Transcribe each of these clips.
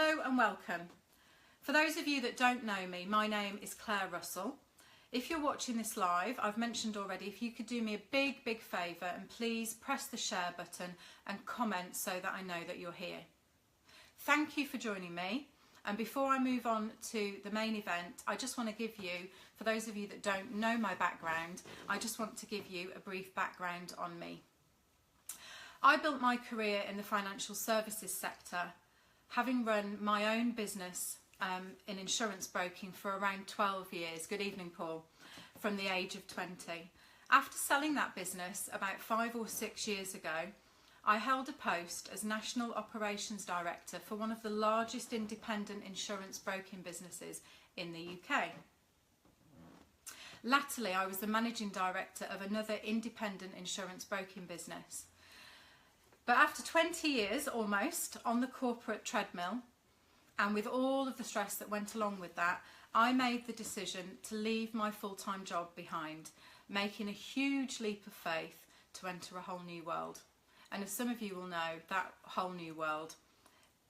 Hello and welcome. For those of you that don't know me, my name is Claire Russell. If you're watching this live, I've mentioned already, if you could do me a big favour and please press the share button and comment so that I know that you're here. Thank you for joining me. And before I move on to the main event, I just want to give you, for those of you that don't know my background, I just want to give you a brief background on me. I built my career in the financial services sector, having run my own business in insurance broking for around 12 years. Good evening, Paul. From the age of 20. After selling that business about 5 or 6 years ago, I held a post as National Operations Director for one of the largest independent insurance broking businesses in the UK. Latterly, I was the Managing Director of another independent insurance broking business. But after 20 years almost on the corporate treadmill, and with all of the stress that went along with that, I made the decision to leave my full-time job behind, making a huge leap of faith to enter a whole new world. And as some of you will know, that whole new world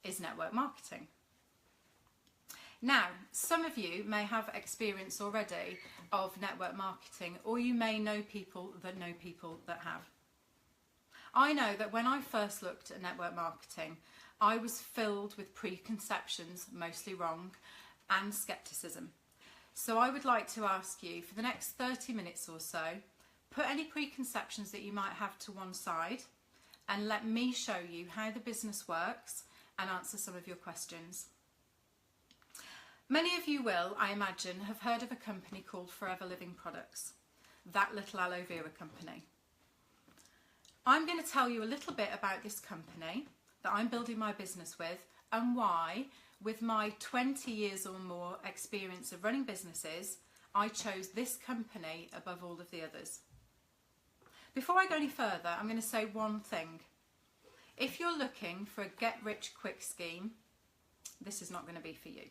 is network marketing. Now, some of you may have experience already of network marketing, or you may know people that have. I know that when I first looked at network marketing, I was filled with preconceptions, mostly wrong, and scepticism. So I would like to ask you, for the next 30 minutes or so, put any preconceptions that you might have to one side, and let me show you how the business works and answer some of your questions. Many of you will, I imagine, have heard of a company called Forever Living Products, that little aloe vera company. I'm going to tell you a little bit about this company that I'm building my business with and why, with my 20 years or more experience of running businesses, I chose this company above all of the others. Before I go any further, I'm going to say one thing. If you're looking for a get-rich-quick scheme, this is not going to be for you.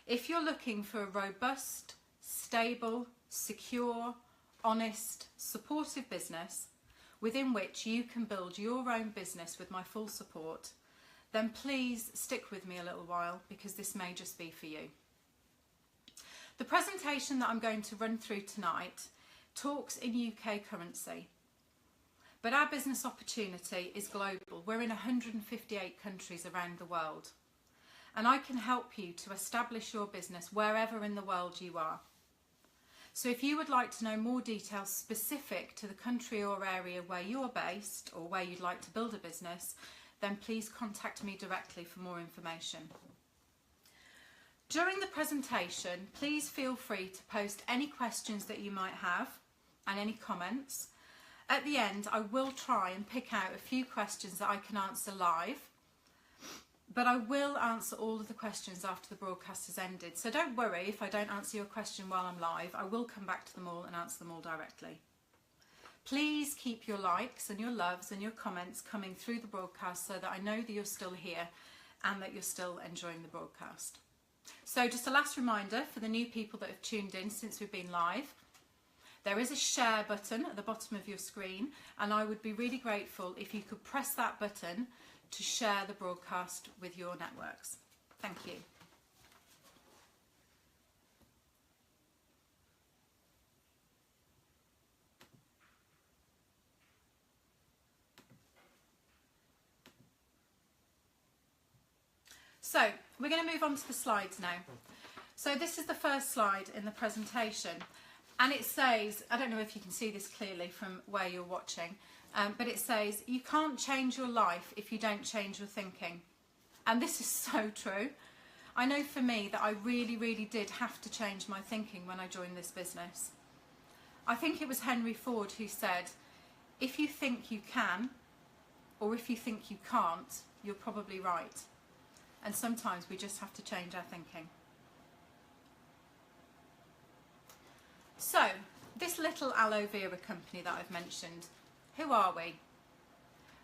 If you're looking for a robust, stable, secure, honest, supportive business within which you can build your own business with my full support, then please stick with me a little while, because this may just be for you. The presentation that I'm going to run through tonight talks in UK currency, but our business opportunity is global. We're in 158 countries around the world, and I can help you to establish your business wherever in the world you are. So if you would like to know more details specific to the country or area where you're based, or where you'd like to build a business, then please contact me directly for more information. During the presentation, please feel free to post any questions that you might have and any comments. At the end, I will try and pick out a few questions that I can answer live, but I will answer all of the questions after the broadcast has ended. So don't worry if I don't answer your question while I'm live. I will come back to them all and answer them all directly. Please keep your likes and your loves and your comments coming through the broadcast so that I know that you're still here and that you're still enjoying the broadcast. So just a last reminder for the new people that have tuned in since we've been live. There is a share button at the bottom of your screen, and I would be really grateful if you could press that button to share the broadcast with your networks. Thank you. So we're going to move on to the slides now. So this is the first slide in the presentation, and it says, I don't know if you can see this clearly from where you're watching, but it says, you can't change your life if you don't change your thinking. And this is so true. I know for me that I really did have to change my thinking when I joined this business. I think it was Henry Ford who said, if you think you can, or if you think you can't, you're probably right. And sometimes we just have to change our thinking. So, this little aloe vera company that I've mentioned, who are we?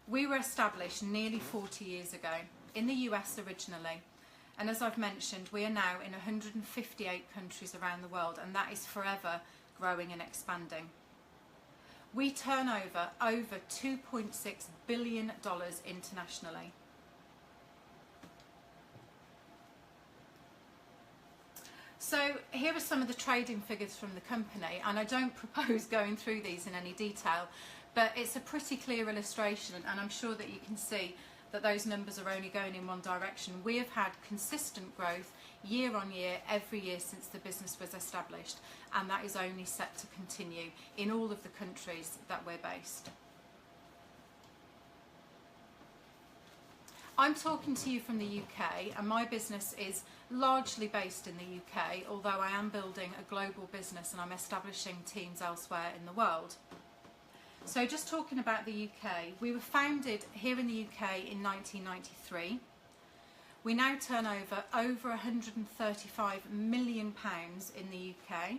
We were established nearly 40 years ago in the US originally, and as I've mentioned, we are now in 158 countries around the world, and that is forever growing and expanding. We turn over $2.6 billion internationally. So here are some of the trading figures from the company, and I don't propose going through these in any detail, but it's a pretty clear illustration, and I'm sure that you can see that those numbers are only going in one direction. We have had consistent growth year on year, every year since the business was established, and that is only set to continue in all of the countries that we're based. I'm talking to you from the UK, and my business is largely based in the UK, although I am building a global business and I'm establishing teams elsewhere in the world. So just talking about the UK, we were founded here in the UK in 1993. We now turn over £135 million in the UK.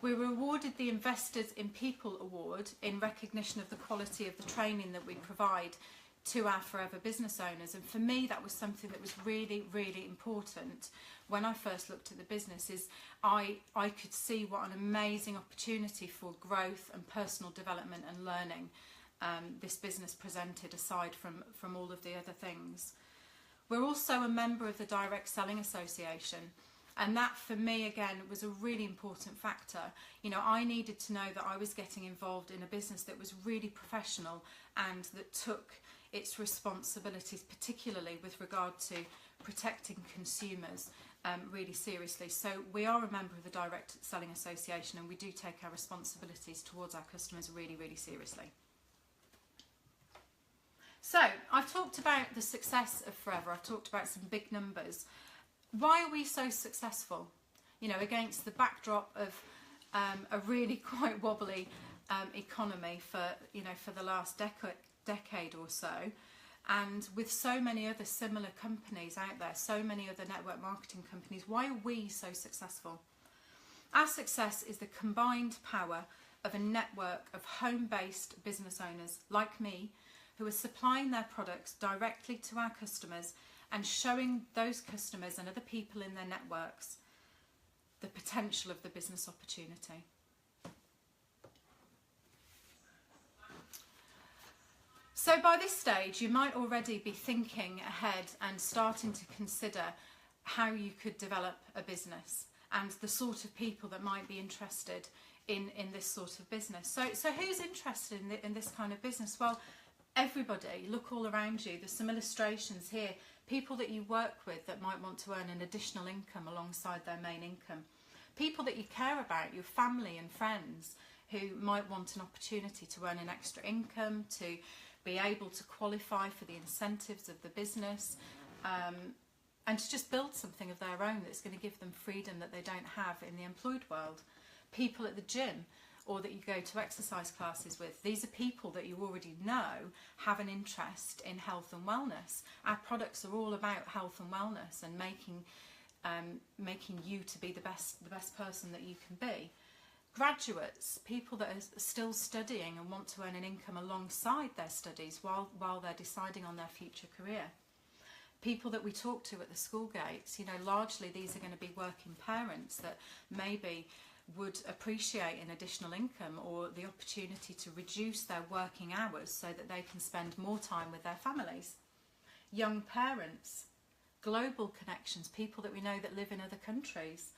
We were awarded the Investors in People Award in recognition of the quality of the training that we provide to our forever business owners, and for me that was something that was really, really important when I first looked at the business. Is I could see what an amazing opportunity for growth and personal development and learning this business presented, aside from all of the other things. We're also a member of the Direct Selling Association, and that for me again was a really important factor. You know, I needed to know that I was getting involved in a business that was really professional and that took its responsibilities, particularly with regard to protecting consumers, really seriously. So we are a member of the Direct Selling Association, and we do take our responsibilities towards our customers really, really seriously. So I've talked about the success of Forever. I've talked about some big numbers. Why are we so successful? You know, against the backdrop of a really quite wobbly economy for the last decade or so, and with so many other similar companies out there, so many other network marketing companies, why are we so successful? Our success is the combined power of a network of home-based business owners like me, who are supplying their products directly to our customers and showing those customers and other people in their networks the potential of the business opportunity. So by this stage, you might already be thinking ahead and starting to consider how you could develop a business and the sort of people that might be interested in this sort of business. So who's interested in this kind of business? Well, everybody. Look all around you. There's some illustrations here. People that you work with that might want to earn an additional income alongside their main income. People that you care about, your family and friends, who might want an opportunity to earn an extra income, to be able to qualify for the incentives of the business, and to just build something of their own that's going to give them freedom that they don't have in the employed world. People at the gym, or that you go to exercise classes with. These are people that you already know have an interest in health and wellness. Our products are all about health and wellness and making you to be the best person that you can be. Graduates, people that are still studying and want to earn an income alongside their studies while they're deciding on their future career. People that we talk to at the school gates, you know, largely these are going to be working parents that maybe would appreciate an additional income or the opportunity to reduce their working hours so that they can spend more time with their families. Young parents, global connections, people that we know that live in other countries.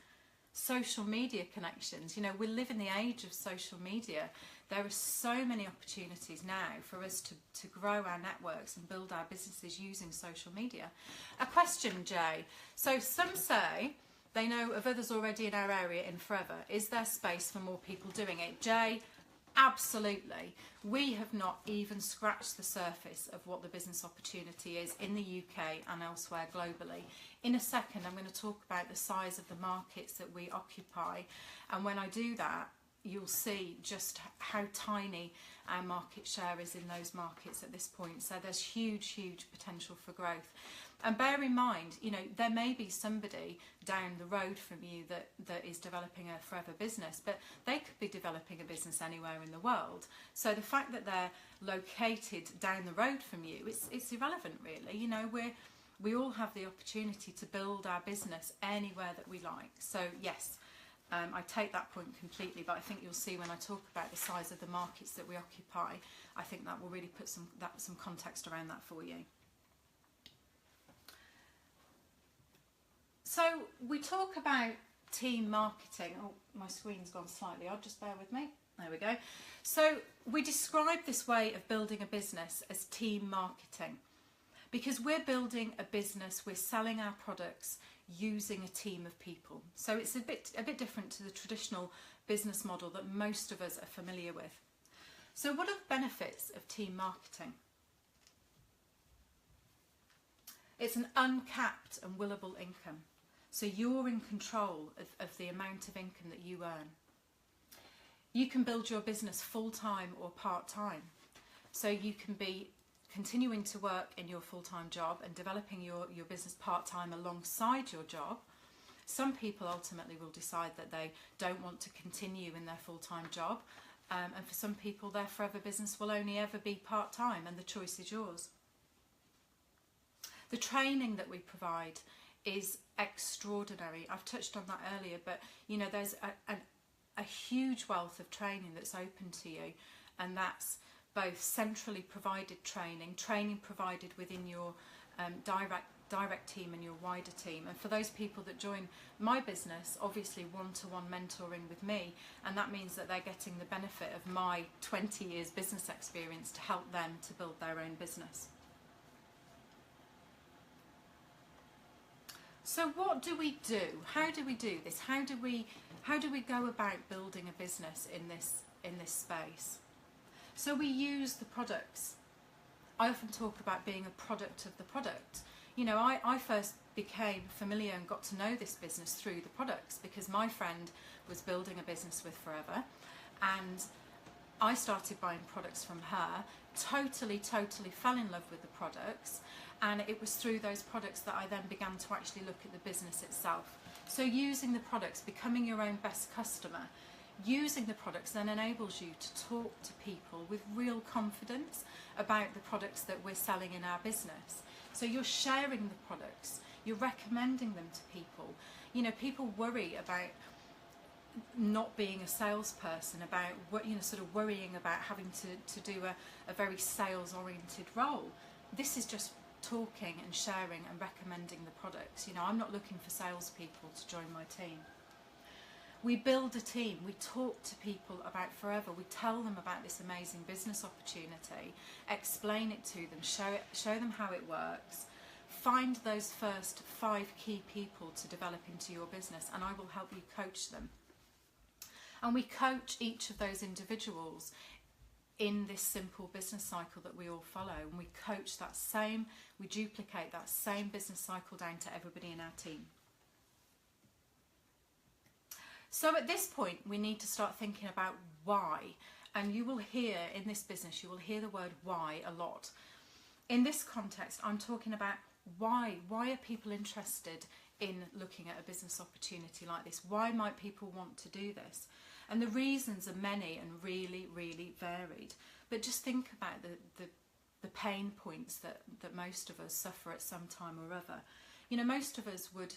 Social media connections. You know, we live in the age of social media. There are so many opportunities now for us to grow our networks and build our businesses using social media. A question, Jay. So some say they know of others already in our area in Forever. Is there space for more people doing it? Jay, absolutely. We have not even scratched the surface of what the business opportunity is in the UK and elsewhere globally. In a second, I'm going to talk about the size of the markets that we occupy. And when I do that, you'll see just how tiny our market share is in those markets at this point. So there's huge, huge potential for growth. And bear in mind, you know, there may be somebody down the road from you that is developing a Forever business, but they could be developing a business anywhere in the world. So the fact that they're located down the road from you, it's irrelevant really. You know, we all have the opportunity to build our business anywhere that we like. So yes, I take that point completely, but I think you'll see when I talk about the size of the markets that we occupy, I think that will really put some context around that for you. So we talk about team marketing. Oh, my screen's gone slightly odd, just bear with me. There we go. So we describe this way of building a business as team marketing, because we're building a business, we're selling our products using a team of people. So it's a bit different to the traditional business model that most of us are familiar with. So what are the benefits of team marketing? It's an uncapped and willable income. So you're in control of the amount of income that you earn. You can build your business full-time or part-time. So you can be continuing to work in your full-time job and developing your business part-time alongside your job. Some people ultimately will decide that they don't want to continue in their full-time job, and for some people their forever business will only ever be part-time, and the choice is yours. The training that we provide is extraordinary. I've touched on that earlier, but you know, there's a huge wealth of training that's open to you, and that's both centrally provided training provided within your direct team and your wider team. And for those people that join my business, obviously one-to-one mentoring with me, and that means that they're getting the benefit of my 20 years business experience to help them to build their own business. So what do we do? How do we do this? How do we go about building a business in this space? So we use the products. I often talk about being a product of the product. You know, I first became familiar and got to know this business through the products, because my friend was building a business with Forever, and I started buying products from her, totally fell in love with the products, and it was through those products that I then began to actually look at the business itself. So using the products, becoming your own best customer, using the products then enables you to talk to people with real confidence about the products that we're selling in our business. So you're sharing the products, you're recommending them to people. You know, people worry about not being a salesperson, about what, you know, sort of worrying about having to do a very sales oriented role. This is just talking and sharing and recommending the products. You know, I'm not looking for salespeople to join my team. We build a team, we talk to people about Forever, we tell them about this amazing business opportunity, explain it to them, show them how it works, find those first 5 key people to develop into your business, and I will help you coach them. And we coach each of those individuals in this simple business cycle that we all follow, and we coach that same, we duplicate that same business cycle down to everybody in our team. So at this point we need to start thinking about why, and you will hear in this business, you will hear the word why a lot. In this context I'm talking about why are people interested in looking at a business opportunity like this? Why might people want to do this? And the reasons are many and really varied, but just think about the pain points that most of us suffer at some time or other. You know, most of us would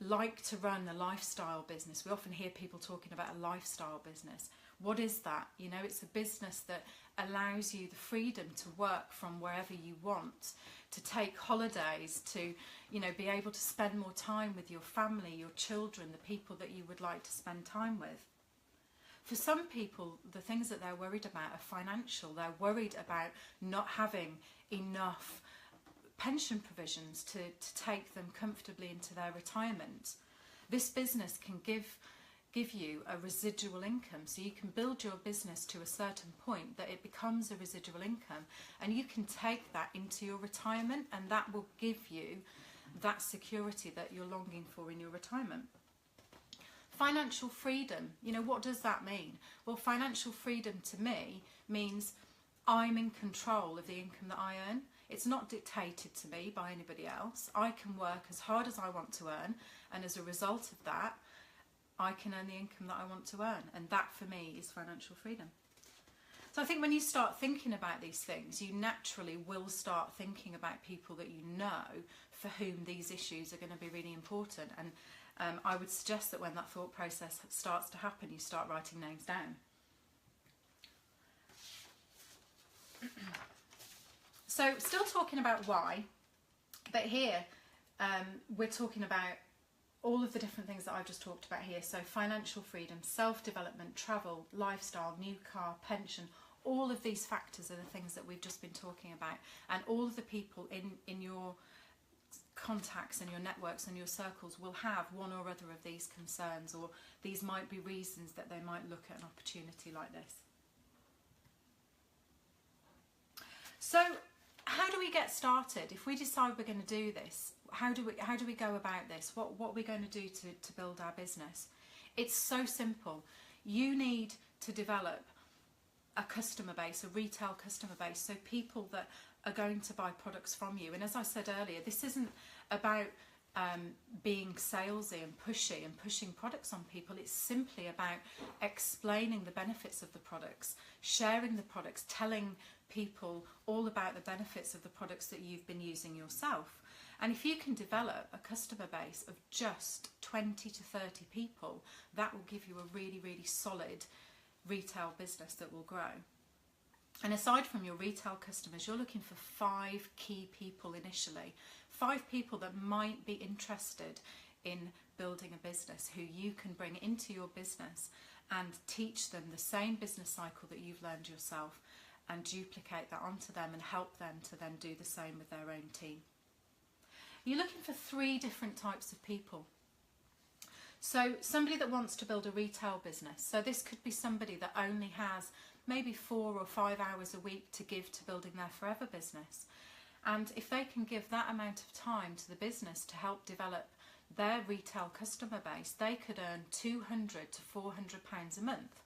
like to run a lifestyle business. We often hear people talking about a lifestyle business. What is that? You know, it's a business that allows you the freedom to work from wherever you want, to take holidays, to, you know, be able to spend more time with your family, your children, the people that you would like to spend time with. For some people, the things that they're worried about are financial. They're worried about not having enough pension provisions to take them comfortably into their retirement. This business can give you a residual income, so you can build your business to a certain point that it becomes a residual income, and you can take that into your retirement, and that will give you that security that you're longing for in your retirement. Financial freedom, you know, what does that mean? Well, financial freedom to me means I'm in control of the income that I earn. It's not dictated to me by anybody else. I can work as hard as I want to earn, and as a result of that, I can earn the income that I want to earn, and that for me is financial freedom. So I think when you start thinking about these things, you naturally will start thinking about people that you know for whom these issues are going to be really important, and I would suggest that when that thought process starts to happen, you start writing names down. So still talking about why, but here we're talking about all of the different things that I've just talked about here. So financial freedom, self-development, travel, lifestyle, new car, pension, all of these factors are the things that we've just been talking about. And all of the people in your contacts and your networks and your circles will have one or other of these concerns, or these might be reasons that they might look at an opportunity like this. So how do we get started? If we decide we're going to do this, how do we go about this? What are we going to do to build our business? It's so simple. You need to develop a customer base, a retail customer base, so people that are going to buy products from you. And as I said earlier, this isn't about being salesy and pushing products on people. It's simply about explaining the benefits of the products, sharing the products, telling people all about the benefits of the products that you've been using yourself. And if you can develop a customer base of just 20 to 30 people, that will give you a really, really solid retail business that will grow. And aside from your retail customers, you're looking for 5 key people initially, 5 people that might be interested in building a business, who you can bring into your business and teach them the same business cycle that you've learned yourself, and duplicate that onto them and help them to then do the same with their own team. You're looking for 3 different types of people. So somebody that wants to build a retail business. So this could be somebody that only has maybe 4 or 5 hours a week to give to building their forever business. And if they can give that amount of time to the business to help develop their retail customer base, they could earn £200 to £400 a month.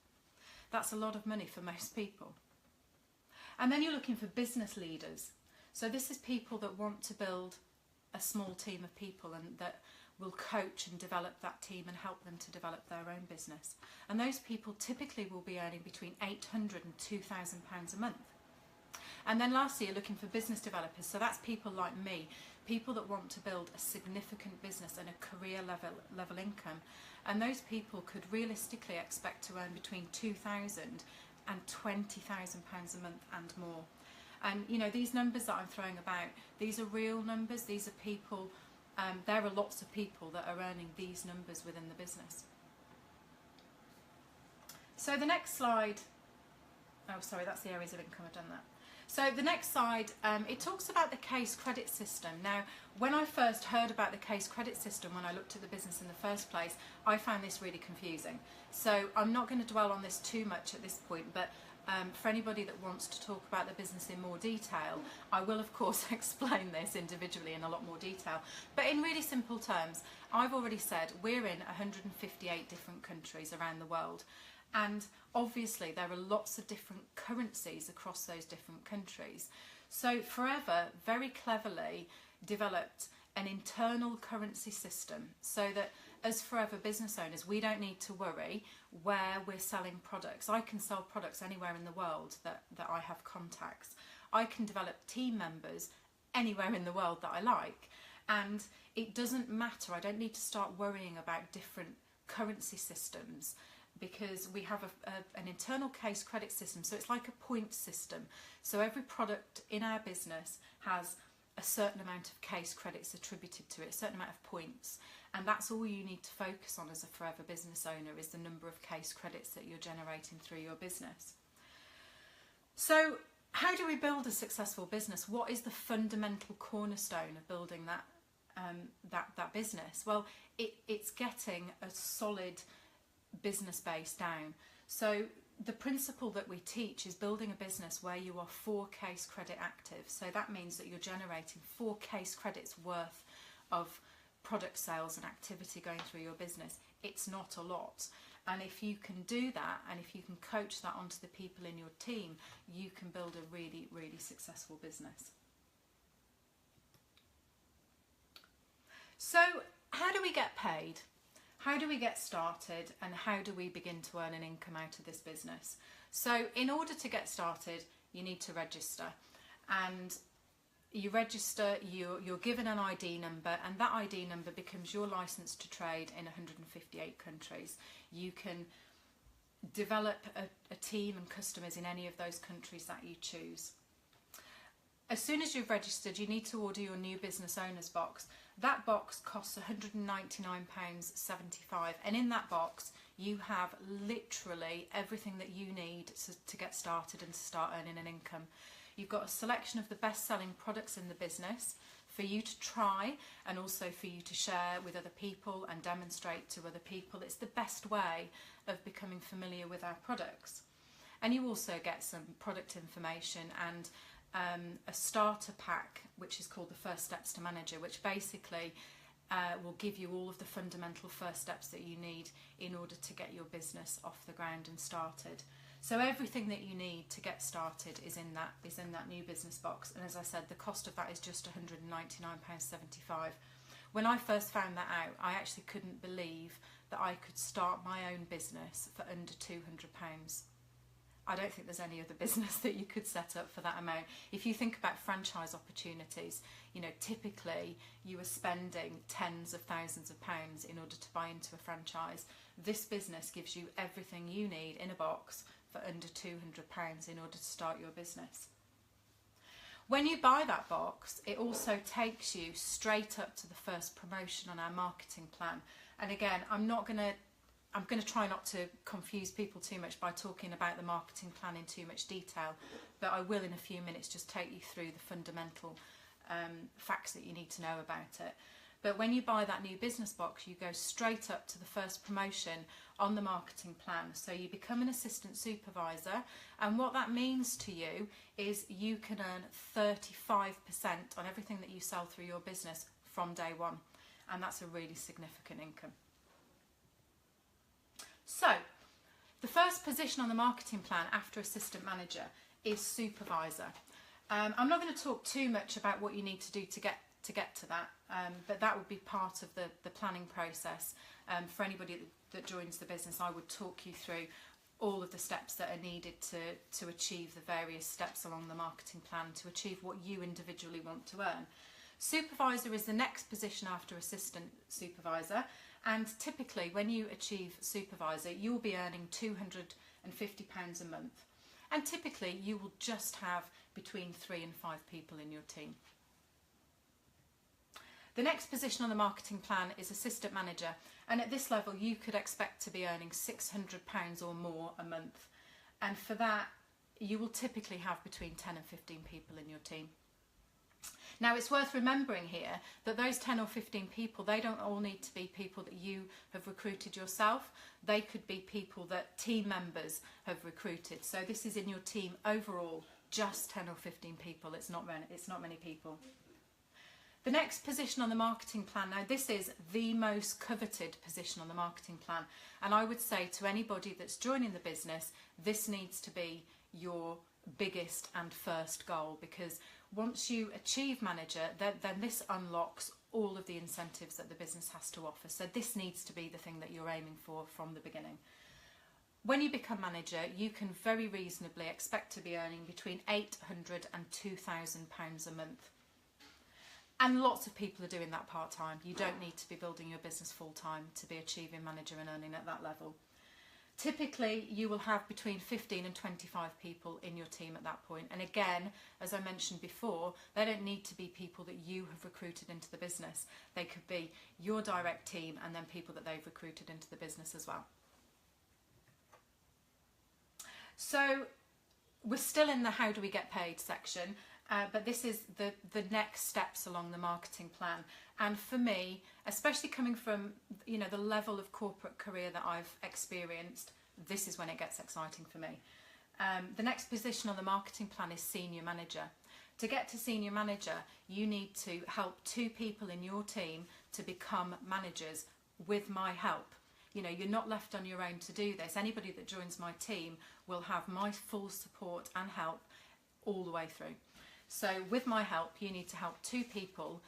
That's a lot of money for most people. And then you're looking for business leaders. So this is people that want to build a small team of people and that will coach and develop that team and help them to develop their own business. And those people typically will be earning between £800 and £2,000 a month. And then lastly, you're looking for business developers. So that's people like me, people that want to build a significant business and a career level income. And those people could realistically expect to earn between £2,000 and £20,000 a month and more. And you know, these numbers that I'm throwing about, these are real numbers. These are people, there are lots of people that are earning these numbers within the business. So the next slide, oh sorry, that's the areas of income, I've done that. So the next slide, it talks about the case credit system. Now, when I first heard about the case credit system, when I looked at the business in the first place, I found this really confusing. So I'm not going to dwell on this too much at this point, but for anybody that wants to talk about the business in more detail, I will of course explain this individually in a lot more detail. But in really simple terms, I've already said we're in 158 different countries around the world. And obviously there are lots of different currencies across those different countries. So Forever very cleverly developed an internal currency system so that as Forever business owners, we don't need to worry where we're selling products. I can sell products anywhere in the world that I have contacts. I can develop team members anywhere in the world that I like. And it doesn't matter. I don't need to start worrying about different currency systems, because we have an internal case credit system. So it's like a point system. So every product in our business has a certain amount of case credits attributed to it, a certain amount of points. And that's all you need to focus on as a Forever business owner, is the number of case credits that you're generating through your business. So how do we build a successful business? What is the fundamental cornerstone of building that business? Well, it's getting a solid business base down. So the principle that we teach is building a business where you are 4 case credit active. So that means that you're generating 4 case credits worth of product sales and activity going through your business. It's not a lot. And if you can do that, and if you can coach that onto the people in your team, you can build a really, really successful business. So how do we get paid? How do we get started, and how do we begin to earn an income out of this business? So in order to get started, you need to register. And you register, you're given an ID number, and that ID number becomes your license to trade in 158 countries. You can develop a team and customers in any of those countries that you choose. As soon as you've registered, you need to order your new business owners box. That box costs £199.75, and in that box you have literally everything that you need to get started and to start earning an income. You've got a selection of the best-selling products in the business for you to try, and also for you to share with other people and demonstrate to other people. It's the best way of becoming familiar with our products. And you also get some product information and a starter pack, which is called the First Steps to Manager, which basically will give you all of the fundamental first steps that you need in order to get your business off the ground and started. So everything that you need to get started is in that new business box. And as I said, the cost of that is just £199.75. When I first found that out, I actually couldn't believe that I could start my own business for under £200. I don't think there's any other business that you could set up for that amount. If you think about franchise opportunities, you know, typically you are spending tens of thousands of pounds in order to buy into a franchise. This business gives you everything you need in a box for under £200 in order to start your business. When you buy that box, it also takes you straight up to the first promotion on our marketing plan. And again, I'm going to try not to confuse people too much by talking about the marketing plan in too much detail, but I will in a few minutes just take you through the fundamental facts that you need to know about it. But when you buy that new business box, you go straight up to the first promotion on the marketing plan. So you become an assistant supervisor, and what that means to you is you can earn 35% on everything that you sell through your business from day one, and that's a really significant income. So the first position on the marketing plan after assistant manager is supervisor. I'm not going to talk too much about what you need to do to get to that, but that would be part of the planning process. For anybody that joins the business, I would talk you through all of the steps that are needed to achieve the various steps along the marketing plan to achieve what you individually want to earn. Supervisor is the next position after assistant supervisor, and typically when you achieve supervisor, you'll be earning £250 a month, and typically you will just have between 3 and 5 people in your team. The next position on the marketing plan is assistant manager, and at this level you could expect to be earning £600 or more a month, and for that you will typically have between 10 and 15 people in your team. Now, it's worth remembering here that those 10 or 15 people, they don't all need to be people that you have recruited yourself. They could be people that team members have recruited. So this is in your team overall, just 10 or 15 people. It's not many people. The next position on the marketing plan, now this is the most coveted position on the marketing plan, and I would say to anybody that's joining the business, this needs to be your biggest and first goal, because once you achieve manager, then this unlocks all of the incentives that the business has to offer. So this needs to be the thing that you're aiming for from the beginning. When you become manager, you can very reasonably expect to be earning between £800 and £2,000 a month. And lots of people are doing that part-time. You don't need to be building your business full-time to be achieving manager and earning at that level. Typically, you will have between 15 and 25 people in your team at that point. And again, as I mentioned before, they don't need to be people that you have recruited into the business. They could be your direct team and then people that they've recruited into the business as well. So we're still in the how do we get paid section. But this is the next steps along the marketing plan, and for me, especially coming from the level of corporate career that I've experienced, this is when it gets exciting for me. The next position on the marketing plan is senior manager. To get to senior manager, you need to help 2 people in your team to become managers with my help. You're not left on your own to do this. Anybody that joins my team will have my full support and help all the way through. So with my help, you need to help 2 people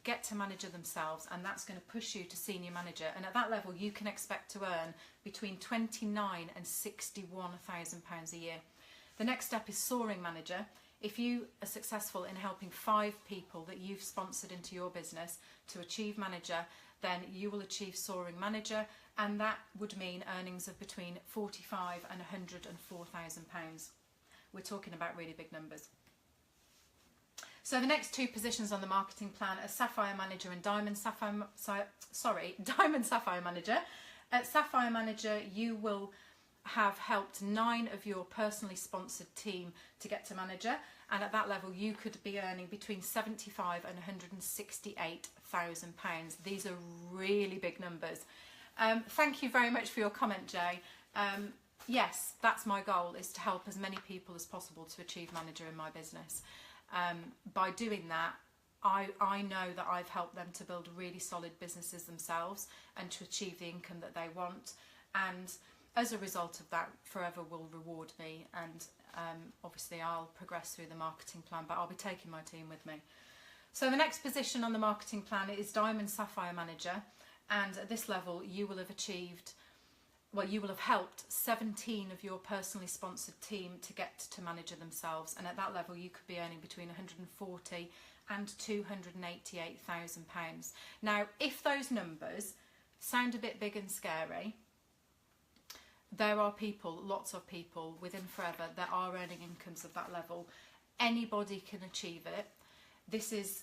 get to manager themselves, and that's going to push you to senior manager. And at that level, you can expect to earn between £29,000 and £61,000 a year. The next step is soaring manager. If you are successful in helping 5 people that you've sponsored into your business to achieve manager, then you will achieve soaring manager, and that would mean earnings of between £45,000 and £104,000. We're talking about really big numbers. So the next two positions on the marketing plan are Sapphire Manager and Diamond Sapphire Manager. At Sapphire Manager, you will have helped 9 of your personally sponsored team to get to manager, and at that level you could be earning between £75,000 and £168,000. These are really big numbers. Thank you very much for your comment, Jay. Yes, that's my goal, is to help as many people as possible to achieve manager in my business. By doing that, I know that I've helped them to build really solid businesses themselves and to achieve the income that they want, and as a result of that, Forever will reward me, and obviously I'll progress through the marketing plan, but I'll be taking my team with me. So the next position on the marketing plan is Diamond Sapphire Manager, and at this level you will have achieved, well, you will have helped 17 of your personally sponsored team to get to manager themselves, and at that level you could be earning between £140,000 and £288,000. Now, if those numbers sound a bit big and scary, there are people, lots of people within Forever that are earning incomes of that level. Anybody can achieve it. This is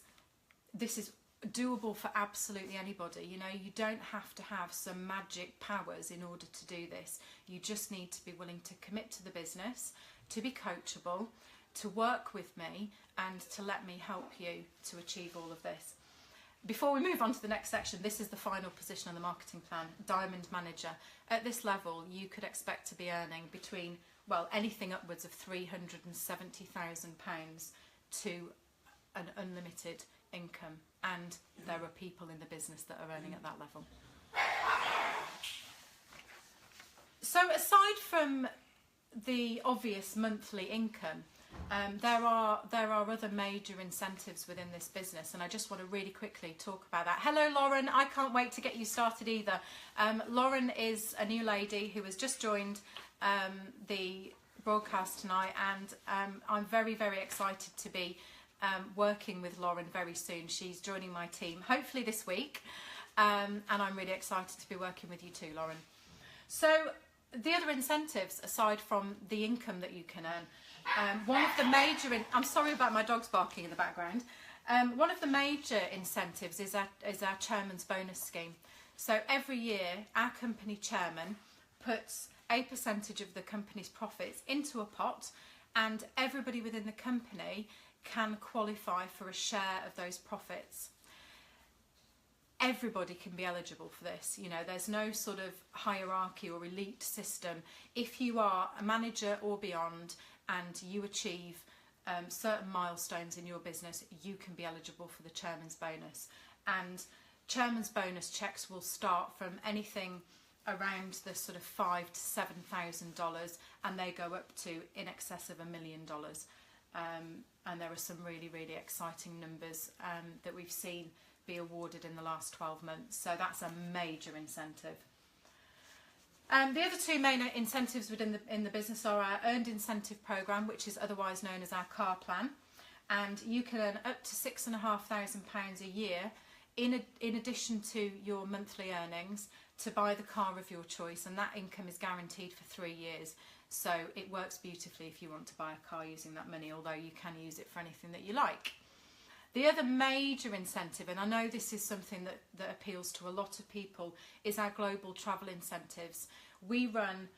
doable for absolutely anybody. You know, you don't have to have some magic powers in order to do this. You just need to be willing to commit to the business, to be coachable, to work with me, and to let me help you to achieve all of this. Before we move on to the next section, this is the final position on the marketing plan, Diamond Manager. At this level, you could expect to be earning between, well, anything upwards of £370,000 to an unlimited income, and there are people in the business that are earning at that level. So aside from the obvious monthly income, there are other major incentives within this business, and I just want to really quickly talk about that. Hello Lauren, I can't wait to get you started either. Lauren is a new lady who has just joined the broadcast tonight, and I'm very, very excited to be working with Lauren very soon. She's joining my team hopefully this week, and I'm really excited to be working with you too, Lauren. So the other incentives, aside from the income that you can earn, one of the major, I'm sorry about my dogs barking in the background. One of the major incentives is our chairman's bonus scheme. So every year our company chairman puts a percentage of the company's profits into a pot, and everybody within the company can qualify for a share of those profits. Everybody can be eligible for this. You know, there's no sort of hierarchy or elite system. If you are a manager or beyond and you achieve certain milestones in your business, you can be eligible for the chairman's bonus. And chairman's bonus checks will start from anything around the sort of $5,000 to $7,000, and they go up to in excess of $1 million. And there are some really, really exciting numbers that we've seen be awarded in the last 12 months. So that's a major incentive. The other two main incentives within the business are our Earned Incentive Programme, which is otherwise known as our car plan, and you can earn up to £6,500 a year in addition to your monthly earnings to buy the car of your choice, and that income is guaranteed for 3 years. So it works beautifully if you want to buy a car using that money, although you can use it for anything that you like. The other major incentive, and I know this is something that appeals to a lot of people, is our global travel incentives. We run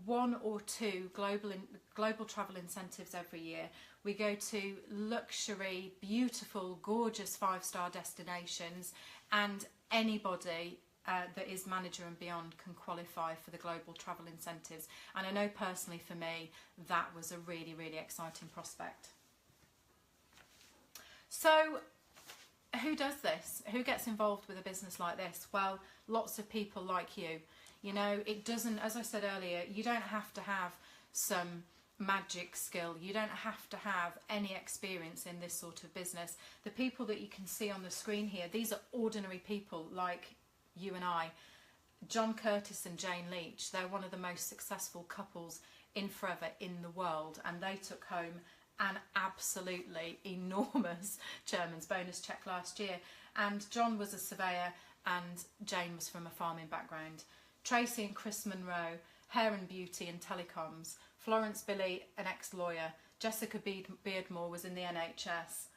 1 or 2 global travel incentives every year. We go to luxury, beautiful, gorgeous 5-star destinations, and anybody that is manager and beyond can qualify for the global travel incentives. And I know personally for me, that was a really, really exciting prospect. So who does this? Who gets involved with a business like this? Well, lots of people like you. You know, it doesn't, as I said earlier, you don't have to have some magic skill. You don't have to have any experience in this sort of business. The people that you can see on the screen here, these are ordinary people like you and I. John Curtis and Jane Leach, they're one of the most successful couples in Forever in the world, and they took home an absolutely enormous chairman's bonus check last year. And John was a surveyor and Jane was from a farming background. Tracy and Chris Monroe, hair and beauty and telecoms. Florence Billy, an ex-lawyer. Jessica Beardmore was in the NHS.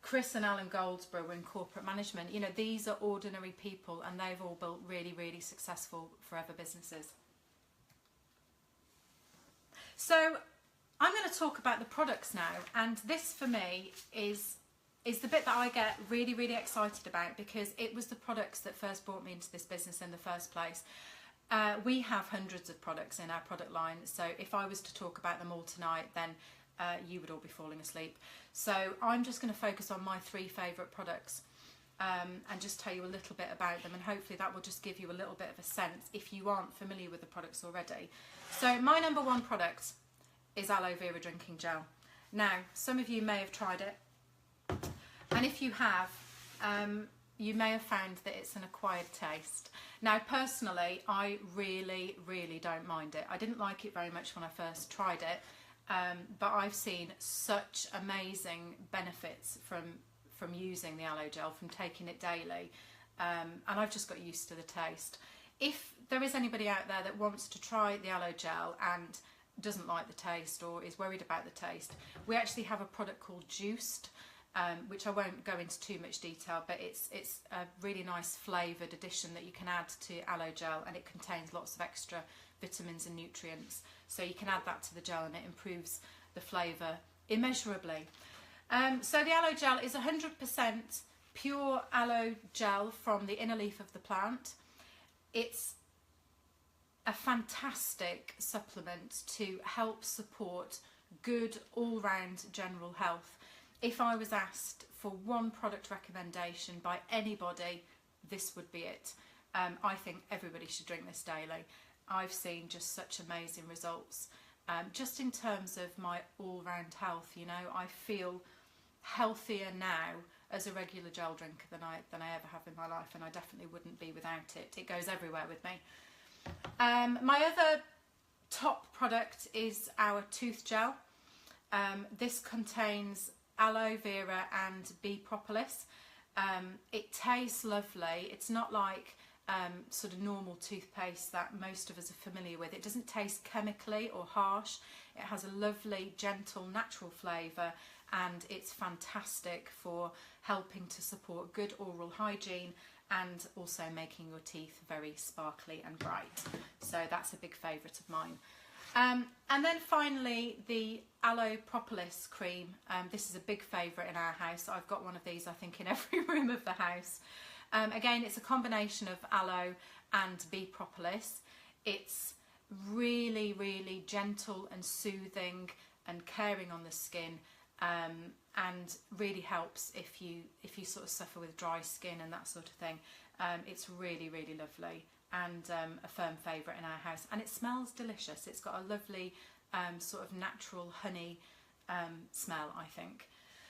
Chris and Alan Goldsborough were in corporate management. You know, these are ordinary people and they've all built really, really successful forever businesses. So I'm going to talk about the products now, and this for me is the bit that I get really, really excited about, because it was the products that first brought me into this business in the first place. We have hundreds of products in our product line, so if I was to talk about them all tonight, then you would all be falling asleep. So I'm just going to focus on my 3 favourite products and just tell you a little bit about them, and hopefully that will just give you a little bit of a sense if you aren't familiar with the products already. So my number 1 product is aloe vera drinking gel. Now, some of you may have tried it, and if you have, you may have found that it's an acquired taste. Now, personally, I really, really don't mind it. I didn't like it very much when I first tried it, but I've seen such amazing benefits from using the aloe gel, from taking it daily, and I've just got used to the taste. If there is anybody out there that wants to try the aloe gel and doesn't like the taste or is worried about the taste, we actually have a product called Juiced, which I won't go into too much detail, but it's a really nice flavoured addition that you can add to aloe gel, and it contains lots of extra vitamins and nutrients, so you can add that to the gel and it improves the flavour immeasurably. So the aloe gel is 100% pure aloe gel from the inner leaf of the plant. It's a fantastic supplement to help support good all-round general health. If I was asked for one product recommendation by anybody, this would be it. I think everybody should drink this daily. I've seen just such amazing results. Just in terms of my all-round health, you know, I feel healthier now as a regular gel drinker than I ever have in my life, and I definitely wouldn't be without it. It goes everywhere with me. My other top product is our tooth gel. This contains aloe vera and bee propolis. It tastes lovely. It's not like sort of normal toothpaste that most of us are familiar with. It doesn't taste chemically or harsh. It has a lovely, gentle, natural flavour, and it's fantastic for helping to support good oral hygiene and also making your teeth very sparkly and bright. So that's a big favourite of mine. And then finally, the aloe propolis cream. This is a big favourite in our house. I've got one of these, I think, in every room of the house. Again, it's a combination of aloe and bee propolis. It's really, really gentle and soothing and caring on the skin, and really helps if you sort of suffer with dry skin and that sort of thing. It's really, really lovely, and a firm favourite in our house, and it smells delicious. It's got a lovely sort of natural honey smell, I think.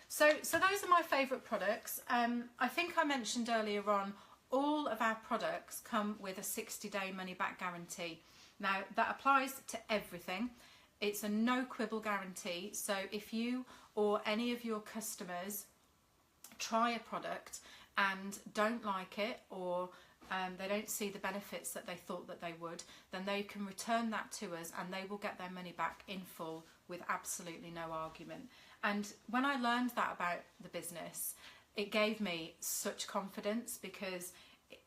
So those are my favourite products. I think I mentioned earlier on, all of our products come with a 60-day money-back guarantee. Now, that applies to everything. It's a no quibble guarantee, so if you or any of your customers try a product and don't like it, or they don't see the benefits that they thought that they would, then they can return that to us and they will get their money back in full with absolutely no argument. And when I learned that about the business, it gave me such confidence, because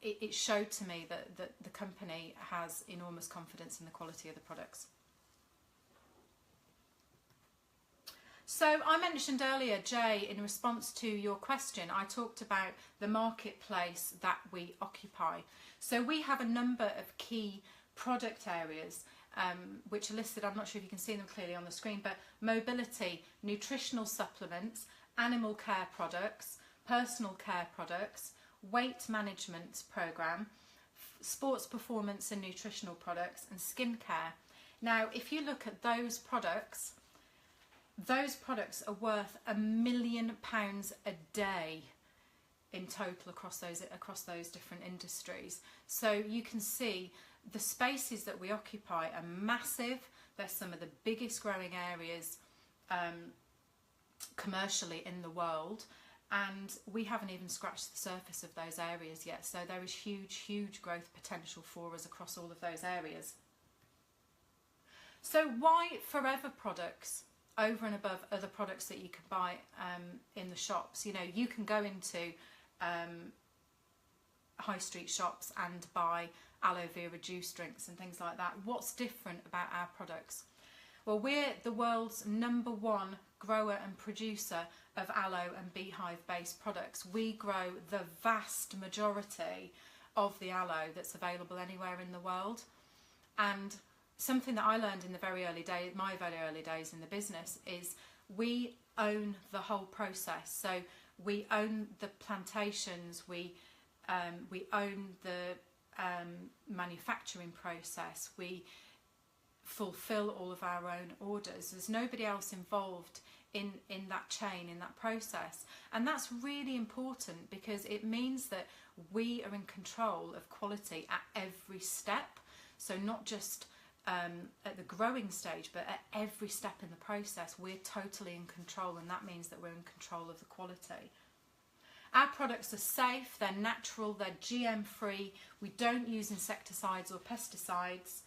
it showed to me that the company has enormous confidence in the quality of the products. So I mentioned earlier, Jay, in response to your question, I talked about the marketplace that we occupy. So we have a number of key product areas which are listed. I'm not sure if you can see them clearly on the screen, but mobility, nutritional supplements, animal care products, personal care products, weight management program, sports performance and nutritional products, and skincare. Now, if you look at those products are worth £1 million a day in total across those different industries. So you can see the spaces that we occupy are massive. They're some of the biggest growing areas commercially in the world, and we haven't even scratched the surface of those areas yet. So there is huge growth potential for us across all of those areas. So why Forever products? over and above other products that you can buy in the shops. You know, you can go into high street shops and buy aloe vera juice drinks and things like that. What's different about our products? Well, we're the world's #1 grower and producer of aloe and beehive based products. We grow the vast majority of the aloe that's available anywhere in the world. And something that I learned in the my very early days in the business, is we own the whole process. So we own the plantations, we own the manufacturing process, we fulfill all of our own orders. There's nobody else involved in that chain, in that process. And that's really important, because it means that we are in control of quality at every step. So not just at the growing stage, but at every step in the process, we're totally in control, and that means that we're in control of the quality. Our products are safe, they're natural, they're GM free, we don't use insecticides or pesticides.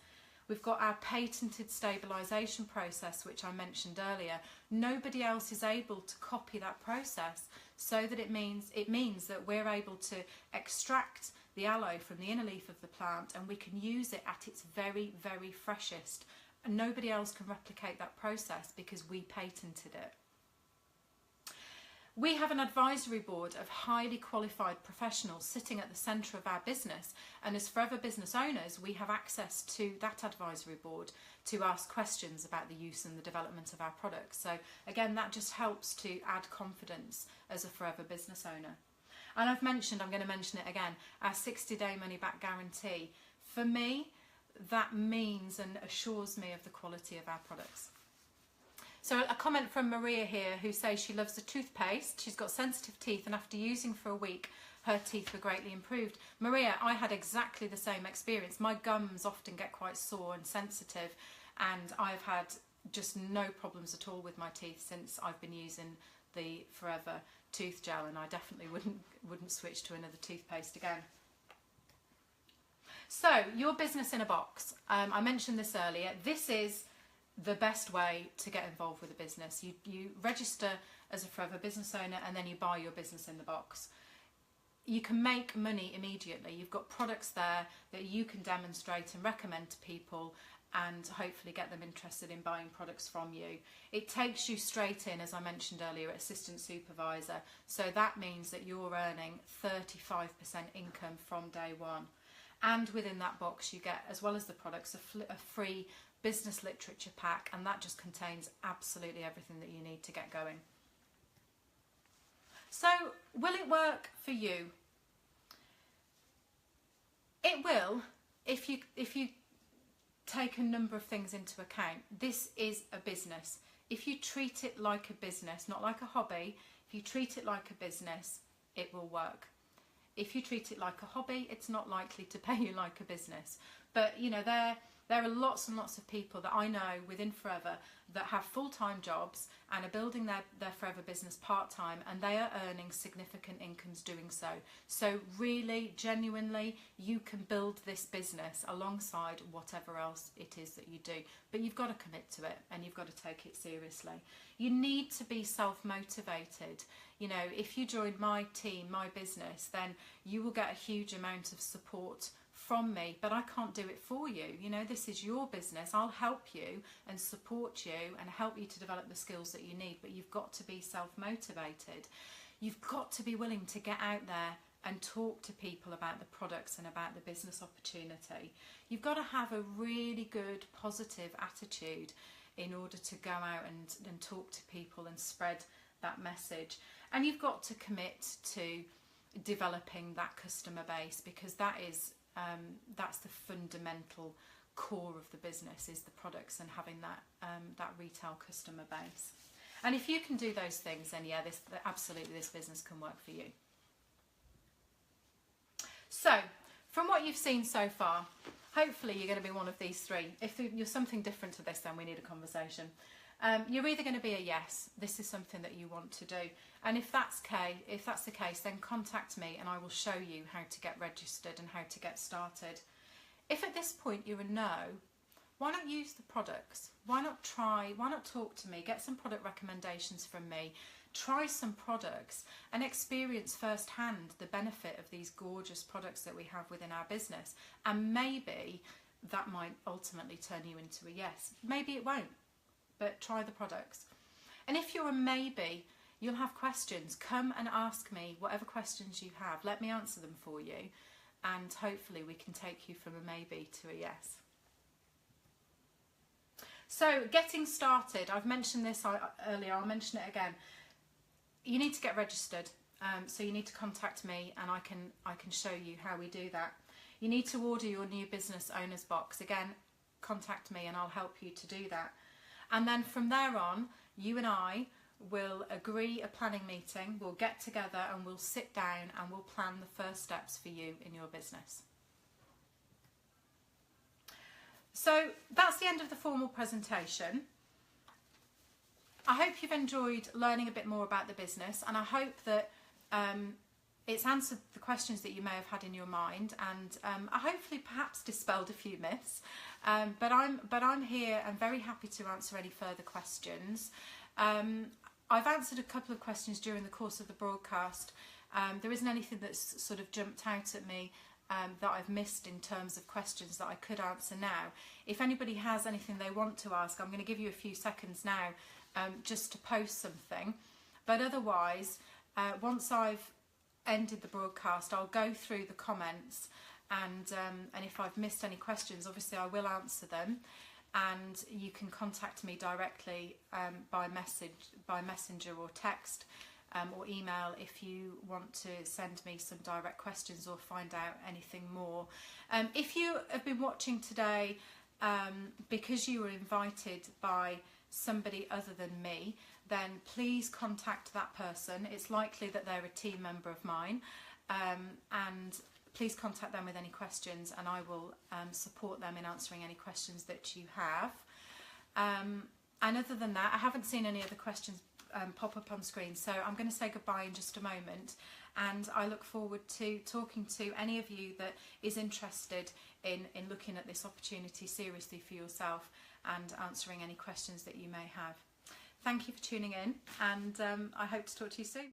We've got our patented stabilisation process, which I mentioned earlier. Nobody else is able to copy that process, so that it means that we're able to extract the aloe from the inner leaf of the plant, and we can use it at its very, very freshest. And nobody else can replicate that process, because we patented it. We have an advisory board of highly qualified professionals sitting at the centre of our business, and as Forever Business owners, we have access to that advisory board to ask questions about the use and the development of our products. So again, that just helps to add confidence as a Forever Business owner. And I'm going to mention it again, our 60-day money-back guarantee. For me, that means and assures me of the quality of our products. So a comment from Maria here, who says she loves the toothpaste. She's got sensitive teeth, and after using for a week, her teeth were greatly improved. Maria, I had exactly the same experience. My gums often get quite sore and sensitive, and I've had just no problems at all with my teeth since I've been using the Forever tooth gel, and I definitely wouldn't switch to another toothpaste again. So, your business in a box. I mentioned this earlier. This is the best way to get involved with a business. You register as a Forever Business owner, and then you buy your business in the box. You can make money immediately. You've got products there that you can demonstrate and recommend to people, and hopefully get them interested in buying products from you. It takes you straight in, as I mentioned earlier, assistant supervisor. So that means that you're earning 35% income from day one. And within that box you get, as well as the products, a free business literature pack, and that just contains absolutely everything that you need to get going. So, will it work for you? It will, if you take a number of things into account. This is a business. If you treat it like a business, not like a hobby, if you treat it like a business, it will work. If you treat it like a hobby, it's not likely to pay you like a business. But you know, there are lots and lots of people that I know within Forever that have full-time jobs and are building their Forever business part-time, and they are earning significant incomes doing so. So really, genuinely, you can build this business alongside whatever else it is that you do. But you've got to commit to it, and you've got to take it seriously. You need to be self-motivated. You know, if you join my team, my business, then you will get a huge amount of support from me, but I can't do it for you. You know, this is your business. I'll help you and support you and help you to develop the skills that you need, but you've got to be self-motivated. You've got to be willing to get out there and talk to people about the products and about the business opportunity. You've got to have a really good, positive attitude in order to go out and talk to people and spread that message. And you've got to commit to developing that customer base, because that's the fundamental core of the business, is the products and having that retail customer base. And if you can do those things, then yeah, absolutely this business can work for you. So, from what you've seen so far, hopefully you're going to be one of these three. If you're something different to this, then we need a conversation. You're either going to be a yes, this is something that you want to do, and if that's the case, then contact me and I will show you how to get registered and how to get started. If at this point you're a no, why not use the products? Why not talk to me, get some product recommendations from me, try some products and experience firsthand the benefit of these gorgeous products that we have within our business. And maybe that might ultimately turn you into a yes. Maybe it won't, but try the products. And if you're a maybe, you'll have questions. Come and ask me whatever questions you have. Let me answer them for you, and hopefully we can take you from a maybe to a yes. So getting started, I've mentioned this earlier, I'll mention it again. You need to get registered, so you need to contact me and I can show you how we do that. You need to order your new business owners box. Again, contact me and I'll help you to do that. And then from there on, you and I will agree a planning meeting, we'll get together and we'll sit down and we'll plan the first steps for you in your business. So that's the end of the formal presentation. I hope you've enjoyed learning a bit more about the business, and I hope that it's answered the questions that you may have had in your mind, and I hopefully perhaps dispelled a few myths. But I'm here and very happy to answer any further questions. I've answered a couple of questions during the course of the broadcast. There isn't anything that's sort of jumped out at me that I've missed in terms of questions that I could answer now. If anybody has anything they want to ask, I'm going to give you a few seconds now just to post something. But otherwise, once I've ended the broadcast, I'll go through the comments, and if I've missed any questions, obviously I will answer them. And you can contact me directly by messenger or text. Or email if you want to send me some direct questions or find out anything more. If you have been watching today because you were invited by somebody other than me, then please contact that person. It's likely that they're a team member of mine, and please contact them with any questions and I will support them in answering any questions that you have. And other than that, I haven't seen any other questions pop up on screen, so I'm going to say goodbye in just a moment, and I look forward to talking to any of you that is interested in looking at this opportunity seriously for yourself and answering any questions that you may have. Thank you for tuning in, and I hope to talk to you soon.